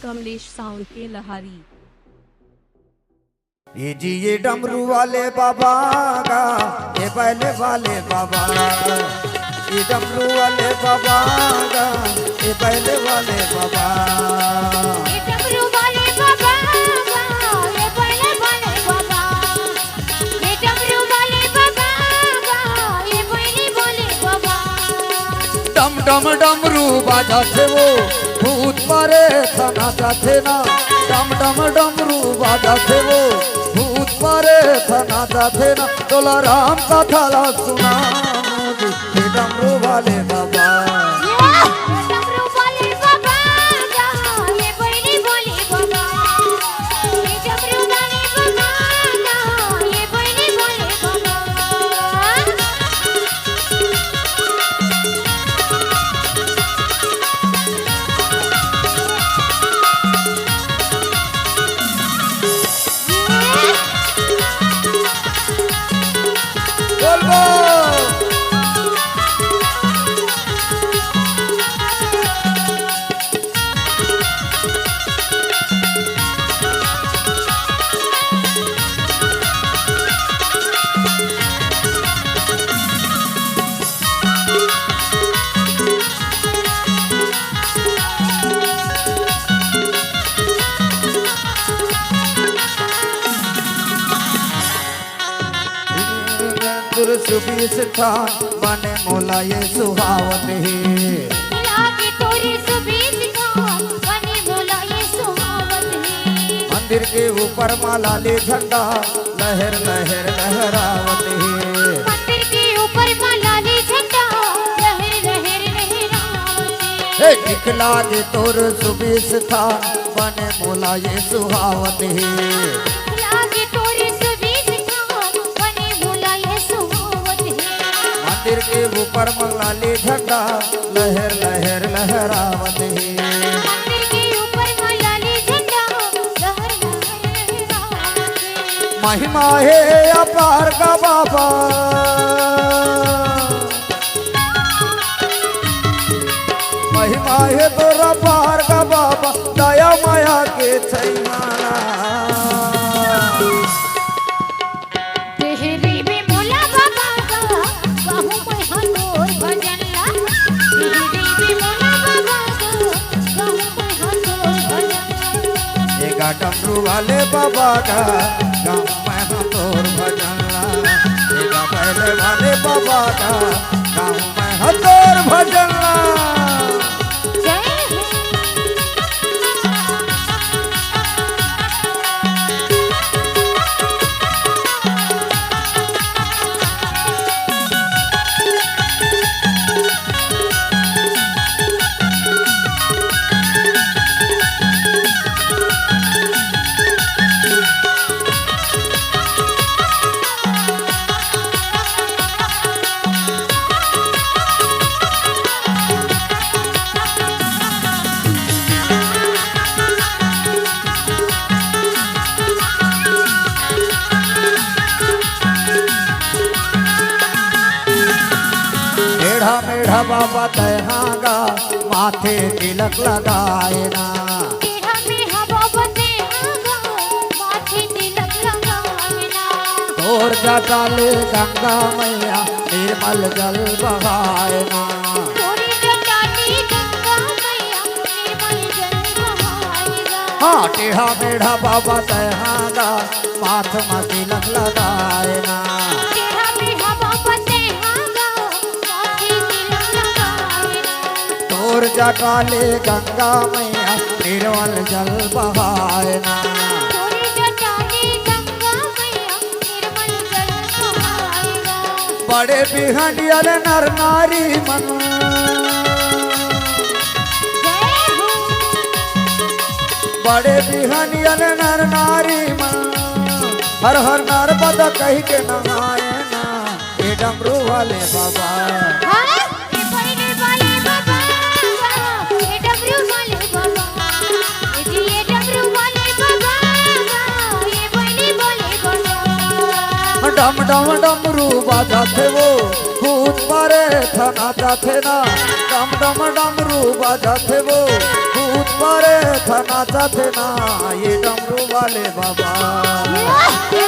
Kamlesh sound के लहारी। ये जी ये डमरू वाले बाबा का, ये बैले वाले बाबा, ये डमरू वाले बाबा का, ये बैले वाले बाबा, ये डमरू वाले बाबा का, ये बैले वाले बाबा, ये डमरू वाले बाबा का, ये बैले वाले बाबा। डम डम डमरू बाजाते वो भूत मारे थाना जाते ना, डम डम डमरू बाजाते वो भूत मारे थाना जाते ना, तोला राम का थाला सुना ये डमरू वाले बाबा, ये डमरू वाले बाबा का, ये बैले वाले बाबा, ये डमरू वाले बाबा का, ये बैले वाले बाबा। बोलबो सुबीस स्थान बने मोला ये सुहावत है, लागे तोरी सुबीस खान बने मोला ये सुहावत है। मंदिर के ऊपर माला ले झंडा लहर लहर लहरावत है, मंदिर के ऊपर माला ले झंडा लहर लहर लहरावत है। दिखला दे तोर सुबीस स्थान बने मोला ये सुहावत है, लागे तोरी सुबीस खान बने मोला ये सुहावत है। मंदिर के ऊपर माला ले झंडा लहर लहर लहरावत है, मंदिर के ऊपर माला ले झंडा लहर लहर लहरावत है। महिमा है अपार का बाबा, महिमा है तोरा पार का बाबा, दया माया के छैमाना, तेहरी भी मोला बाबा का कहूँ मैं हंडोर भजन ला। तेहरी भी मोला बाबा का कहूँ मैं हंडोर भजन ला। एगा डमरू वाले बाबा का गाँव में हम तोर भजन ला, एगा पहले वाले बाबा का गाँव में हम तोर भजन ला। जय हो। मेढ़ा मेढ़ा बाबा तयहागा माथे तिलक लगाए ना, तेरा में हवा बंदे आगा माथे तिलक लगाए ना। तोर जटाले गंगा मैया निर्मल जल बहाए ना, तोरी जटानी गंगा मैया निर्मल जल बहाएगा। हाँ टेढ़ा मेढ़ा बाबा तयहागा माथ में तिलक लगाए ना, तेरा में हवा बंदे आगा माथे तिलक लगाए ना। तोर जटाले गंगा मैया निर्मल जल बहाए ना, तोरी जटानी गंगा मैया निर्मल जल बहाएगा। बड़े बिहनियल नर नारी मन, जय हो। बड़े बिहनियल नर नारी मन, हर हर नर पद कही के नहाए ना, ये डमरू वाले बाबा, हाँ ये बैले वाले बाबा, ये डमरू वाले बाबा, ये डमरू वाले बाबा, ये बैले वाले बाबा। डम डम डमरू बाजाते वो भूत मारे थाना जाते ना, डम डम डमरू बाजाते वो भूत मारे था नाचा थे ना ये डमरू वाले बाबा। ये